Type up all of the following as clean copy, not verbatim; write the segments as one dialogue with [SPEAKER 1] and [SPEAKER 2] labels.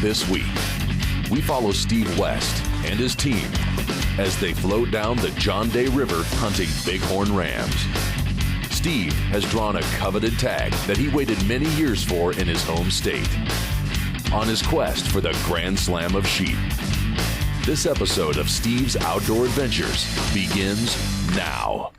[SPEAKER 1] This week, we follow Steve West and his team as they float down the John Day River hunting bighorn rams. Steve has drawn a coveted tag that he waited many years for in his home state, on his quest for the Grand Slam of sheep. This episode of Steve's Outdoor Adventures begins now.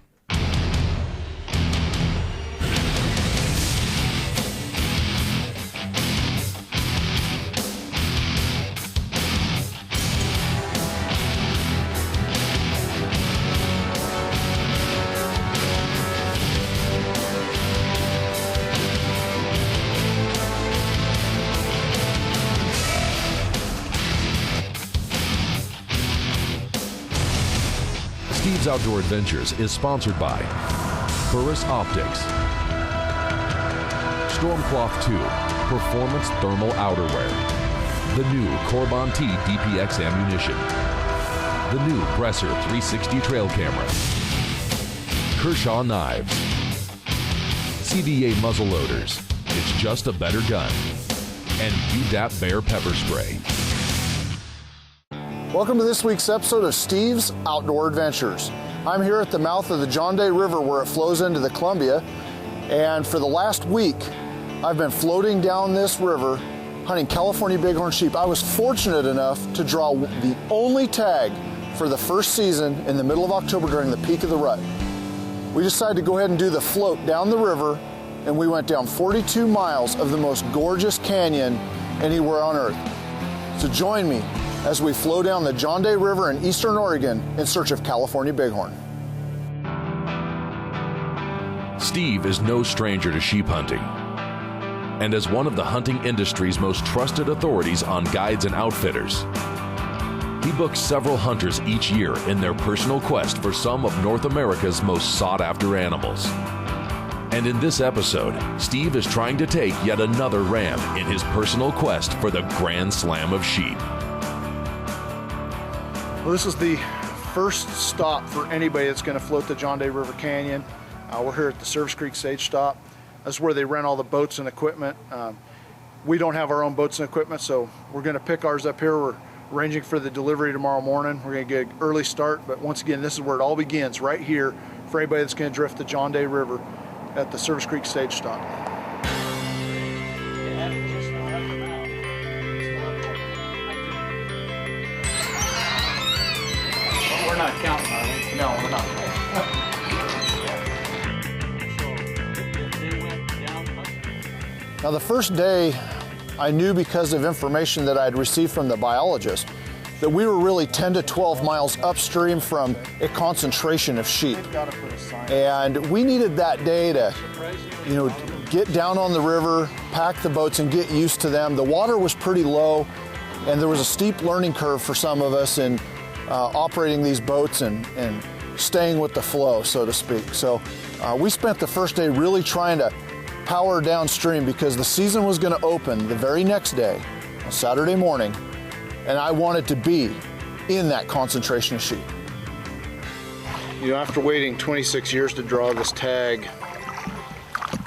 [SPEAKER 1] Steve's Outdoor Adventures is sponsored by Burris Optics, Stormcloth 2 Performance Thermal Outerwear, the new Corbon T DPX ammunition, the new Bresser 360 trail camera, Kershaw knives, CVA muzzle loaders, it's just a better gun, and UDAP Bear pepper spray.
[SPEAKER 2] Welcome to this week's episode of Steve's Outdoor Adventures. I'm here at the mouth of the John Day River where it flows into the Columbia, and for the last week I've been floating down this river hunting California Bighorn sheep. I was fortunate enough to draw the only tag for the first season in the middle of October during the peak of the rut. We decided to go ahead and do the float down the river, and we went down 42 miles of the most gorgeous canyon anywhere on earth. So join me as we flow down the John Day River in eastern Oregon in search of California bighorn.
[SPEAKER 1] Steve is no stranger to sheep hunting, and as one of the hunting industry's most trusted authorities on guides and outfitters, he books several hunters each year in their personal quest for some of North America's most sought-after animals. And in this episode, Steve is trying to take yet another ram in his personal quest for the Grand Slam of sheep.
[SPEAKER 2] Well, this is the first stop for anybody that's going to float the John Day River Canyon. We're here at the Service Creek Stage Stop. That's where they rent all the boats and equipment. We don't have our own boats and equipment, so we're going to pick ours up here. We're arranging for the delivery tomorrow morning. We're going to get an early start, but once again, this is where it all begins, right here, for anybody that's going to drift the John Day River at the Service Creek Stage Stop.
[SPEAKER 3] We're not counting, are we? No, we're not.
[SPEAKER 2] Now, the first day, I knew because of information that I had received from the biologist that we were really 10 to 12 miles upstream from a concentration of sheep. And we needed that day to, get down on the river, pack the boats, and get used to them. The water was pretty low, and there was a steep learning curve for some of us in operating these boats and staying with the flow, so to speak. So we spent the first day really trying to power downstream because the season was going to open the very next day, on Saturday morning, and I wanted to be in that concentration of sheep. After waiting 26 years to draw this tag,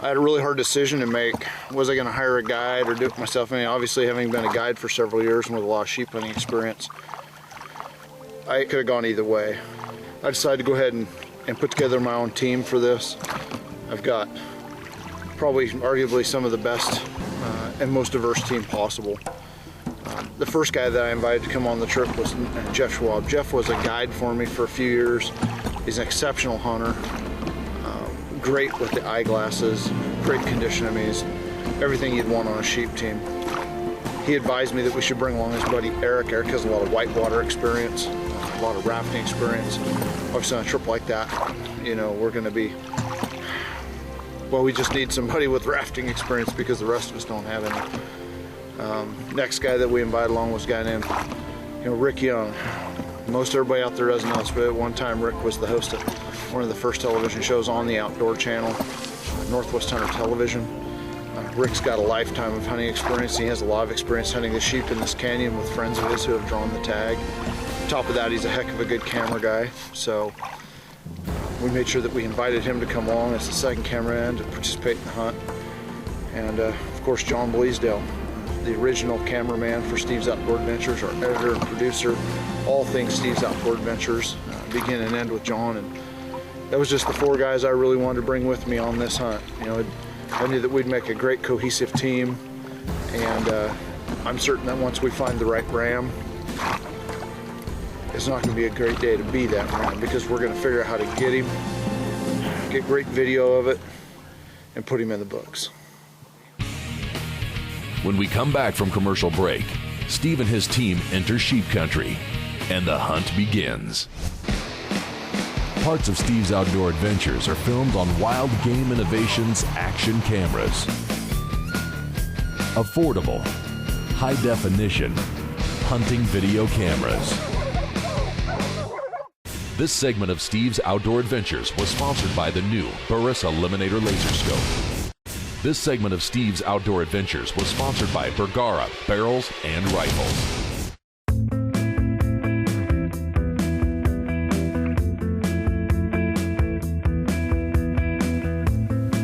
[SPEAKER 2] I had a really hard decision to make. Was I going to hire a guide or do it myself? Obviously, having been a guide for several years and with a lot of sheep hunting experience, I could have gone either way. I decided to go ahead and put together my own team for this. I've got probably arguably some of the best and most diverse team possible. The first guy that I invited to come on the trip was Jeff Schwab. Jeff was a guide for me for a few years. He's an exceptional hunter, great with the eyeglasses, great condition. He's everything you'd want on a sheep team. He advised me that we should bring along his buddy Eric. Eric has a lot of whitewater experience, a lot of rafting experience. Obviously on a trip like that, we're going to be, we just need somebody with rafting experience because the rest of us don't have any. Next guy that we invited along was a guy named, Rick Young. Most everybody out there doesn't know this, but at one time Rick was the host of one of the first television shows on the Outdoor Channel, Northwest Hunter Television. Rick's got a lifetime of hunting experience. He has a lot of experience hunting the sheep in this canyon with friends of his who have drawn the tag. On top of that, he's a heck of a good camera guy. So we made sure that we invited him to come along as the second cameraman to participate in the hunt. And of course, John Bleasdale. the original cameraman for Steve's Outdoor Adventures, our editor and producer, all things Steve's Outdoor Adventures, begin and end with John. And that was just the 4 guys I really wanted to bring with me on this hunt. You know, I knew that we'd make a great cohesive team, and I'm certain that once we find the right ram, it's not going to be a great day to be that ram, because we're going to figure out how to get him, get great video of it, and put him in the books.
[SPEAKER 1] When we come back from commercial break, Steve and his team enter sheep country, and the hunt begins. Parts of Steve's Outdoor Adventures are filmed on Wild Game Innovations action cameras. Affordable, high-definition hunting video cameras. This segment of Steve's Outdoor Adventures was sponsored by the new Burris Eliminator Laser Scope. This segment of Steve's Outdoor Adventures was sponsored by Bergara Barrels and Rifles.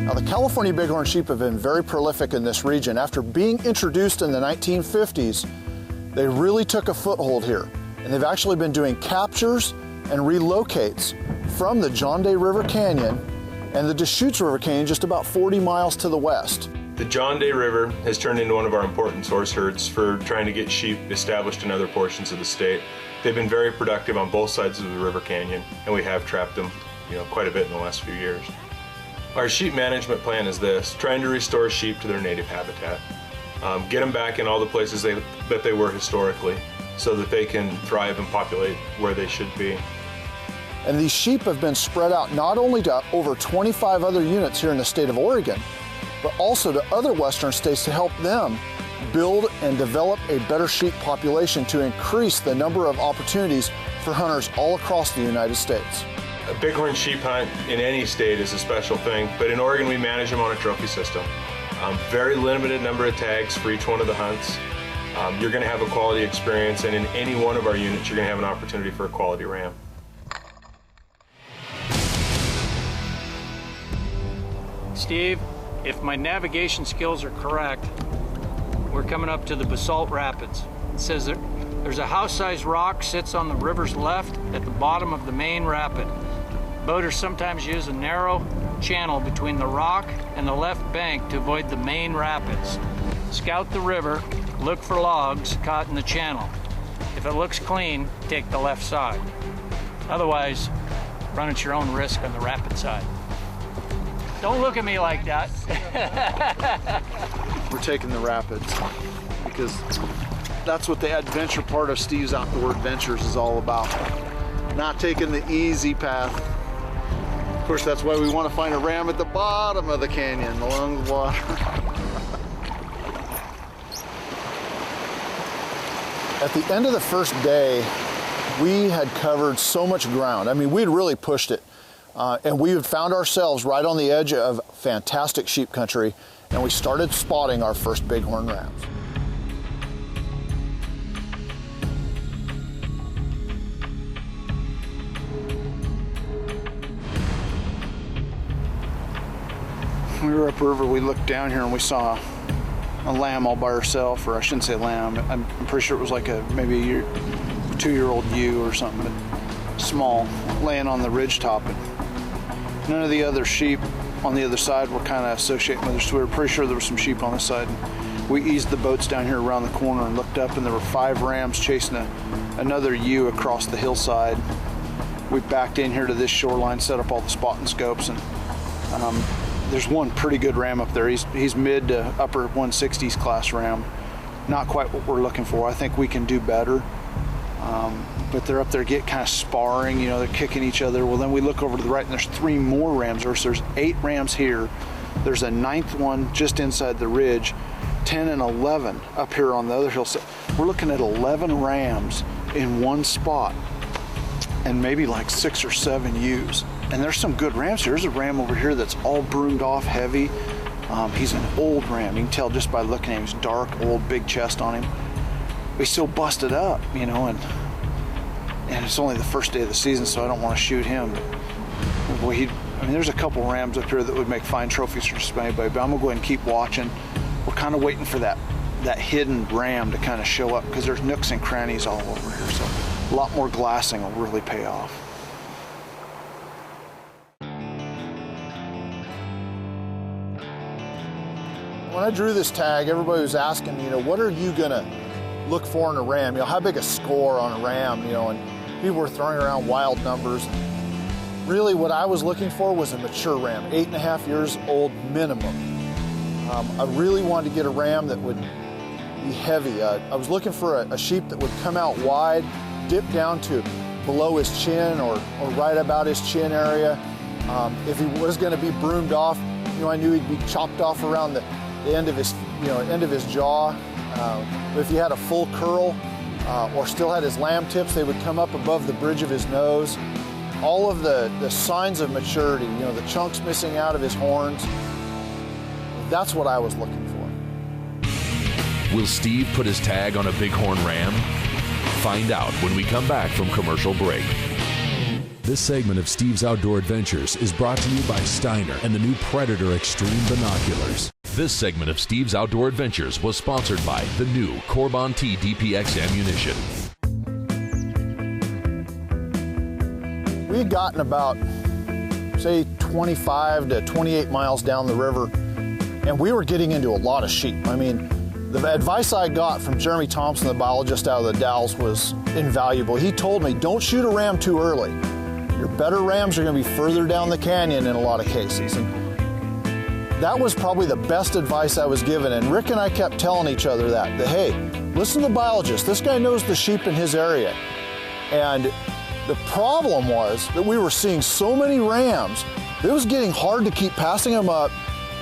[SPEAKER 2] Now, the California Bighorn Sheep have been very prolific in this region. After being introduced in the 1950s, they really took a foothold here. And they've actually been doing captures and relocates from the John Day River Canyon and the Deschutes River Canyon just about 40 miles to the west.
[SPEAKER 4] The John Day River has turned into one of our important source herds for trying to get sheep established in other portions of the state. They've been very productive on both sides of the River Canyon, and we have trapped them, quite a bit in the last few years. Our sheep management plan is this: trying to restore sheep to their native habitat, get them back in all the places that they were historically, so that they can thrive and populate where they should be.
[SPEAKER 2] And these sheep have been spread out not only to over 25 other units here in the state of Oregon, but also to other western states to help them build and develop a better sheep population to increase the number of opportunities for hunters all across the United States.
[SPEAKER 4] A bighorn sheep hunt in any state is a special thing, but in Oregon we manage them on a trophy system. Very limited number of tags for each one of the hunts. You're going to have a quality experience, and in any one of our units you're going to have an opportunity for a quality ram.
[SPEAKER 3] Steve, if my navigation skills are correct, we're coming up to the Basalt Rapids. It says there's a house-sized rock sits on the river's left at the bottom of the main rapid. Boaters sometimes use a narrow channel between the rock and the left bank to avoid the main rapids. Scout the river, look for logs caught in the channel. If it looks clean, take the left side. Otherwise, run at your own risk on the rapid side. Don't look at me like that.
[SPEAKER 2] We're taking the rapids because that's what the adventure part of Steve's Outdoor Adventures is all about. Not taking the easy path. Of course, that's why we want to find a ram at the bottom of the canyon, along the water. At the end of the first day, we had covered so much ground. I mean, we'd really pushed it. And we had found ourselves right on the edge of fantastic sheep country, and we started spotting our first bighorn rams. We were upriver, we looked down here and we saw a lamb all by herself, or I shouldn't say lamb, I'm pretty sure it was like maybe a 2-year-old ewe or something, but small, laying on the ridge top. And none of the other sheep on the other side were kind of associating with her, so we were pretty sure there were some sheep on this side. And we eased the boats down here around the corner and looked up, and there were 5 rams chasing another ewe across the hillside. We backed in here to this shoreline, set up all the spotting scopes, and there's one pretty good ram up there. He's mid to upper 160s class ram. Not quite what we're looking for. I think we can do better. But they're up there kind of sparring, they're kicking each other. Well, then we look over to the right and there's 3 more rams. There's 8 rams here. There's a 9th one just inside the ridge, 10 and 11 up here on the other hillside. We're looking at 11 rams in one spot and maybe like 6 or 7 ewes. And there's some good rams here. There's a ram over here that's all broomed off heavy. He's an old ram. You can tell just by looking at him. He's dark, old, big chest on him. But he's still busted up, and it's only the first day of the season, so I don't want to shoot him. Boy, there's a couple rams up here that would make fine trophies for just about anybody, but I'm gonna go ahead and keep watching. We're kind of waiting for that that hidden ram to kind of show up, because there's nooks and crannies all over here. So a lot more glassing will really pay off. When I drew this tag, everybody was asking me, what are you gonna look for in a ram? How big a score on a ram, and people were throwing around wild numbers. Really what I was looking for was a mature ram, 8.5 years old minimum. I really wanted to get a ram that would be heavy. I was looking for a sheep that would come out wide, dip down to below his chin or right about his chin area. If he was gonna be broomed off, I knew he'd be chopped off around the end of his, end of his jaw. But if he had a full curl or still had his lamb tips, they would come up above the bridge of his nose. All of the signs of maturity, the chunks missing out of his horns, that's what I was looking for.
[SPEAKER 1] Will Steve put his tag on a bighorn ram? Find out when we come back from commercial break. This segment of Steve's Outdoor Adventures is brought to you by Steiner and the new Predator Extreme Binoculars. This segment of Steve's Outdoor Adventures was sponsored by the new Corbon T DPX ammunition.
[SPEAKER 2] We had gotten about, say, 25 to 28 miles down the river, and we were getting into a lot of sheep. The advice I got from Jeremy Thompson, the biologist out of the Dalles, was invaluable. He told me, don't shoot a ram too early. Your better rams are going to be further down the canyon in a lot of cases. And that was probably the best advice I was given. And Rick and I kept telling each other that hey, listen to the biologist. This guy knows the sheep in his area. And the problem was that we were seeing so many rams, it was getting hard to keep passing them up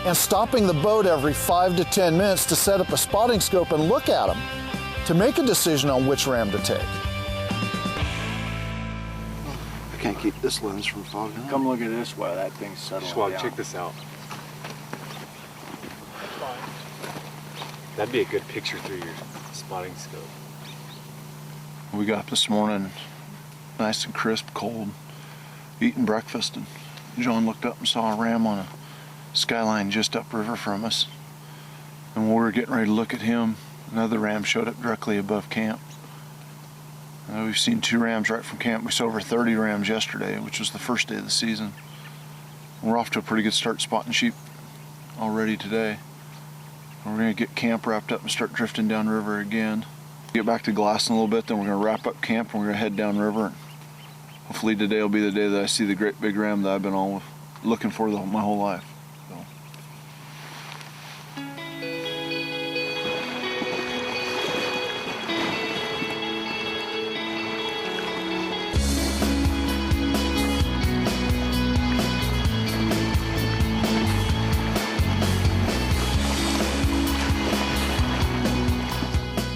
[SPEAKER 2] and stopping the boat every 5 to 10 minutes to set up a spotting scope and look at them to make a decision on which ram to take. I can't keep this lens from fogging up.
[SPEAKER 3] Come look at this while that thing's settling down.
[SPEAKER 5] Check this out. That'd be a good picture through your spotting scope.
[SPEAKER 2] We got up this morning, nice and crisp, cold, eating breakfast, and John looked up and saw a ram on a skyline just upriver from us. And when we were getting ready to look at him, another ram showed up directly above camp. We've seen 2 rams right from camp. We saw over 30 rams yesterday, which was the first day of the season. We're off to a pretty good start spotting sheep already today. We're going to get camp wrapped up and start drifting downriver again. Get back to glassing a little bit, then we're going to wrap up camp and we're going to head downriver. Hopefully today will be the day that I see the great big ram that I've been all looking for my whole life.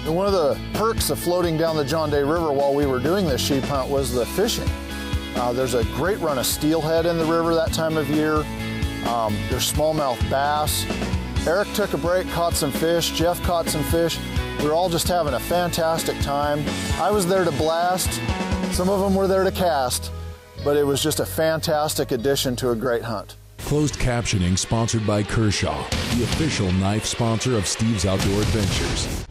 [SPEAKER 2] And one of the perks of floating down the John Day River while we were doing this sheep hunt was the fishing. There's a great run of steelhead in the river that time of year. There's smallmouth bass. Eric took a break, caught some fish. Jeff caught some fish. We were all just having a fantastic time. I was there to blast. Some of them were there to cast, but it was just a fantastic addition to a great hunt.
[SPEAKER 1] Closed captioning sponsored by Kershaw, the official knife sponsor of Steve's Outdoor Adventures.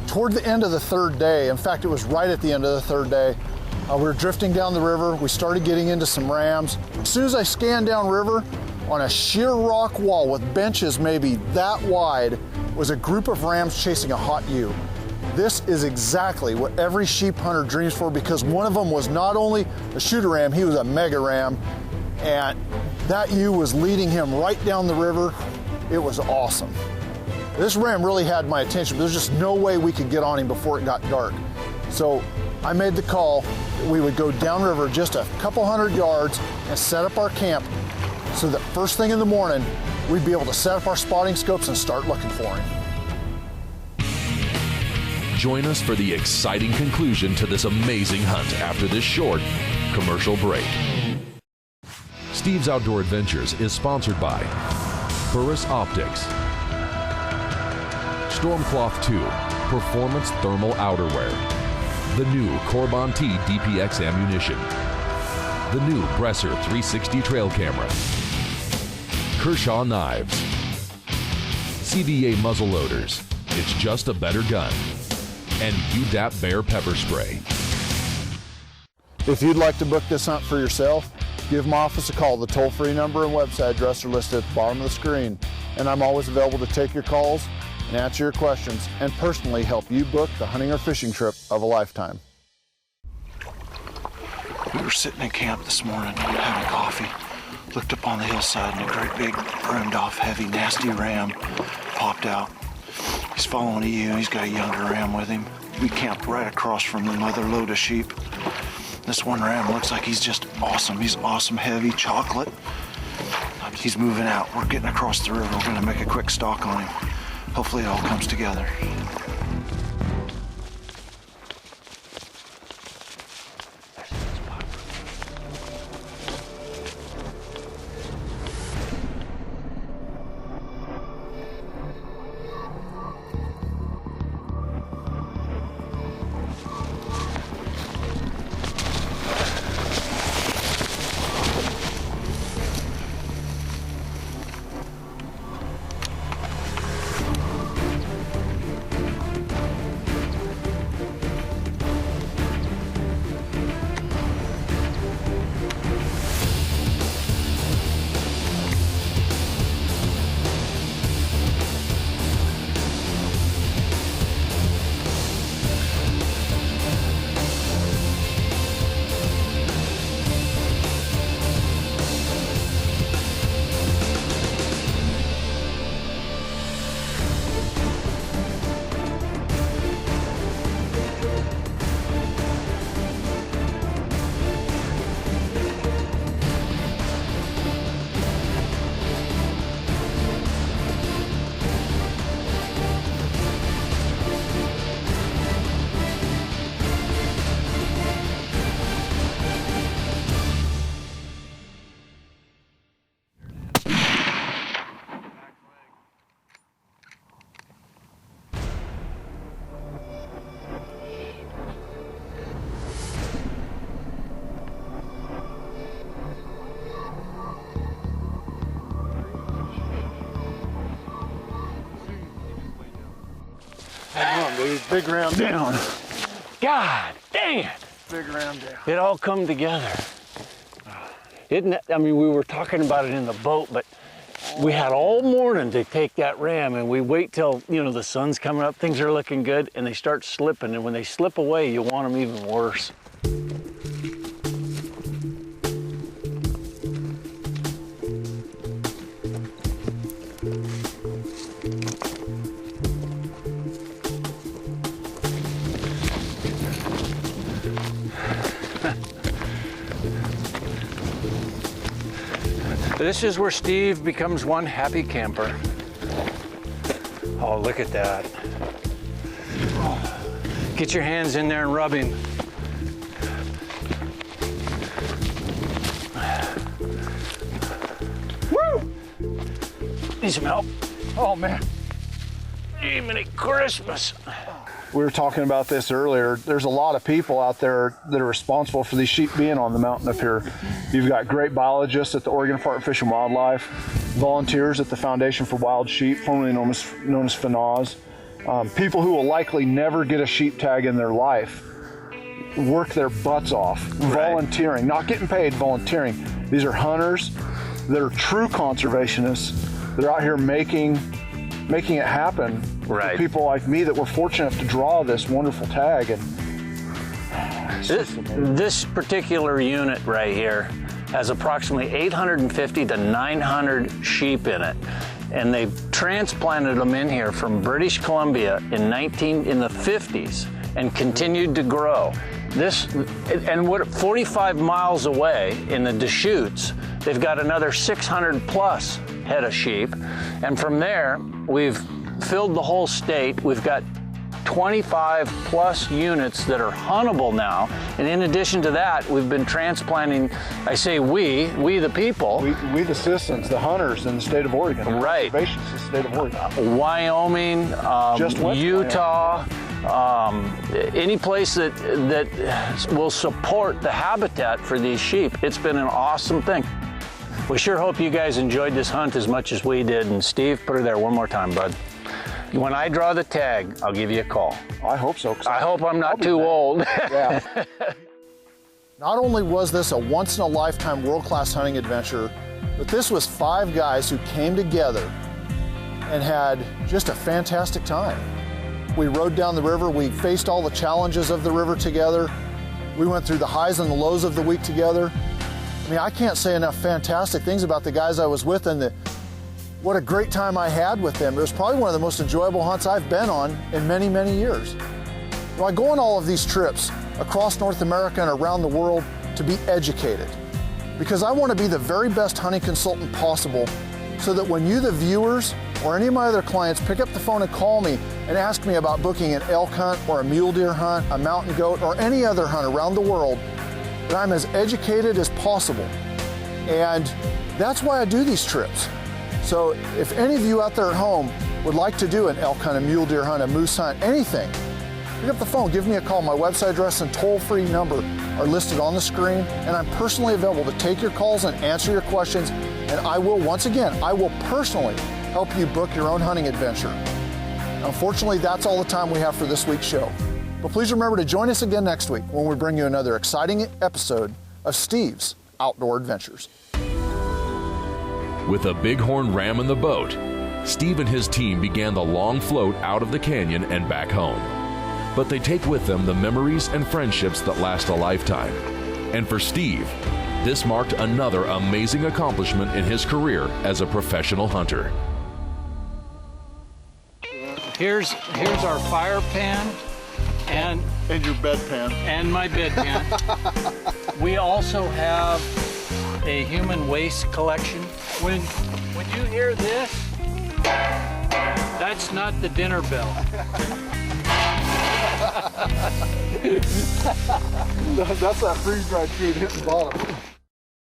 [SPEAKER 2] Toward the end of the 3rd day, in fact, it was right at the end of the 3rd day, we were drifting down the river. We started getting into some rams. As soon as I scanned downriver, on a sheer rock wall with benches maybe that wide, was a group of rams chasing a hot ewe. This is exactly what every sheep hunter dreams for, because one of them was not only a shooter ram, he was a mega ram, and that ewe was leading him right down the river. It was awesome. This ram really had my attention, but there's just no way we could get on him before it got dark. So I made the call that we would go downriver just a couple hundred yards and set up our camp so that first thing in the morning, we'd be able to set up our spotting scopes and start looking for him.
[SPEAKER 1] Join us for the exciting conclusion to this amazing hunt after this short commercial break. Steve's Outdoor Adventures is sponsored by Burris Optics, Stormcloth 2, Performance Thermal Outerwear, the new Corbon T DPX ammunition, the new Bresser 360 trail camera, Kershaw knives, CDA muzzle loaders, it's just a better gun, and UDAP Bear pepper spray.
[SPEAKER 2] If you'd like to book this hunt for yourself, give my office a call. The toll-free number and website address are listed at the bottom of the screen, and I'm always available to take your calls and answer your questions and personally help you book the hunting or fishing trip of a lifetime. We were sitting in camp this morning having coffee, looked up on the hillside and a great big groomed off heavy nasty ram popped out. He's following a ewe, he's got a younger ram with him. We camped right across from the mother load of sheep. This one ram looks like he's just awesome. He's awesome, heavy, chocolate. He's moving out. We're getting across the river. We're gonna make a quick stalk on him. Hopefully it all comes together. Hang on, dude. Big round down.
[SPEAKER 6] God dang it.
[SPEAKER 2] Big round down.
[SPEAKER 6] It all come together. Isn't it? I mean, we were talking about it in the boat, but we had all morning to take that ram, and we wait till, you know, the sun's coming up, things are looking good, and they start slipping, and when they slip away, you want them even worse. This is where Steve becomes one happy camper. Oh, look at that. Get your hands in there and rub him. Woo! Need some help? Oh, man. Jiminy Christmas.
[SPEAKER 2] We were talking about this earlier. There's a lot of people out there that are responsible for these sheep being on the mountain up here. You've got great biologists at the Oregon Department of Fish and Wildlife, volunteers at the Foundation for Wild Sheep, formerly known as FNAWS, people who will likely never get a sheep tag in their life, work their butts off, volunteering, not getting paid, volunteering. These are hunters that are true conservationists. They're out here making it happen.
[SPEAKER 6] Right.
[SPEAKER 2] For people like me that were fortunate enough to draw this wonderful tag. And
[SPEAKER 6] this particular unit right here has approximately 850 to 900 sheep in it. And they've transplanted them in here from British Columbia in the 50s and continued to grow. And 45 miles away in the Deschutes, they've got another 600 plus head of sheep. And from there, we've filled the whole state. We've got 25 plus units that are huntable now. And in addition to that, we've been transplanting, I say we the people.
[SPEAKER 2] We the citizens, the hunters in the state of Oregon.
[SPEAKER 6] Right.
[SPEAKER 2] Conservationists in the state of Oregon.
[SPEAKER 6] Wyoming, Utah, any place that will support the habitat for these sheep. It's been an awesome thing. We sure hope you guys enjoyed this hunt as much as we did. And Steve, put her there one more time, bud. When I draw the tag, I'll give you a call.
[SPEAKER 2] I hope so.
[SPEAKER 6] I hope I'm not too old.
[SPEAKER 2] Yeah. Not only was this a once-in-a-lifetime world-class hunting adventure, but this was 5 guys who came together and had just a fantastic time. We rode down the river, we faced all the challenges of the river together, we went through the highs and the lows of the week together. I mean, I can't say enough fantastic things about the guys I was with and what a great time I had with them. It was probably one of the most enjoyable hunts I've been on in many, many years. So I go on all of these trips across North America and around the world to be educated, because I want to be the very best hunting consultant possible, so that when you, the viewers, or any of my other clients pick up the phone and call me and ask me about booking an elk hunt or a mule deer hunt, a mountain goat, or any other hunt around the world, that I'm as educated as possible. And that's why I do these trips. So if any of you out there at home would like to do an elk hunt, a mule deer hunt, a moose hunt, anything, pick up the phone, give me a call. My website address and toll-free number are listed on the screen, and I'm personally available to take your calls and answer your questions. And I will, once again, I will personally help you book your own hunting adventure. Unfortunately, that's all the time we have for this week's show. But please remember to join us again next week when we bring you another exciting episode of Steve's Outdoor Adventures.
[SPEAKER 1] With a bighorn ram in the boat, Steve and his team began the long float out of the canyon and back home. But they take with them the memories and friendships that last a lifetime. And for Steve, this marked another amazing accomplishment in his career as a professional hunter.
[SPEAKER 3] Here's our fire pan and
[SPEAKER 2] your bedpan.
[SPEAKER 3] And my bedpan. We also have a human waste collection. When you hear this, that's not the dinner bell.
[SPEAKER 2] That's that freeze-dried food hitting bottom.